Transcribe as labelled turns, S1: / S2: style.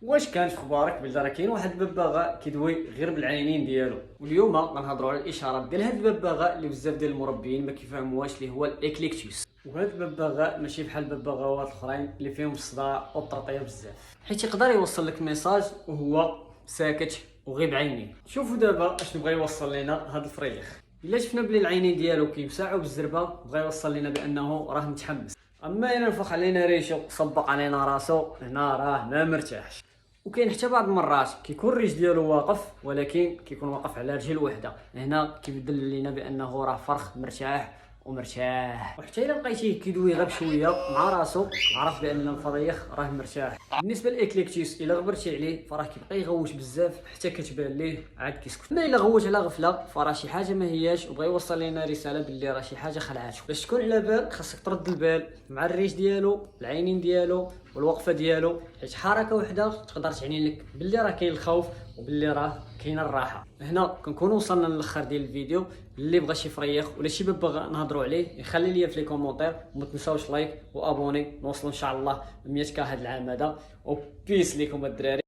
S1: واش كانت في اخبارك بلي راه كاين واحد الببغاء كيدوي غير بالعينين ديالو؟ واليوم غنهضروا على الاشارات ديال هذا الببغاء اللي بزاف ديال المربيين ما كيفهموهاش، اللي هو الاكليكتوس. وهذا الببغاء ماشي بحال الببغاوات الاخرين اللي فيهم الصداع والطرطيه بزاف، حيت يقدر يوصل لك ميساج وهو ساكت وغير بعينيه. شوفوا دابا اش بغى يوصل لنا هذا الفريخ. الا شفنا بلي العينين ديالو كيوسعوا بالزربه بغى يوصل لنا بانه راه متحمس. اما الا نفخ علينا ريشو صبق علينا راسو، هنا راه ما مرتاحش. وكاين حتى بعض المرات كيكون الريش ديالو واقف، ولكن كيكون واقف على رجل وحده، هنا كيبدل لينا بانه راه فرخ مرتاح ومرتاح. وحتى الا لقيتيه كيدوي غير بشويه مع راسو، عرف بان الفريخ راه مرتاح. بالنسبه للاكليكتيس الا غبرتي عليه فراه كيبقى يغوت بزاف حتى كتبان ليه عاد كيسكت. اما الا غوت على غفله فراه شي حاجه ما هياش، وبغى يوصل لنا رساله باللي راه شي حاجه خلعاتو. باش تكون على بال خاصك ترد البال مع الريش ديالو، العينين ديالو والوقفه ديالو، حيت حركه وحده تقدر تعني لك باللي راه كاين الخوف وباللي راه كاينه الراحه. هنا كنكونوا وصلنا للاخر ديال الفيديو. اللي بغى شي فريخ ولا شي ببغاء نهضروا عليه يخلي لي في لي كومونتير، وما تنساوش لايك وابوني. نوصلوا ان شاء الله 100 ك هذا العام هذا. وبيس ليكم الدراري.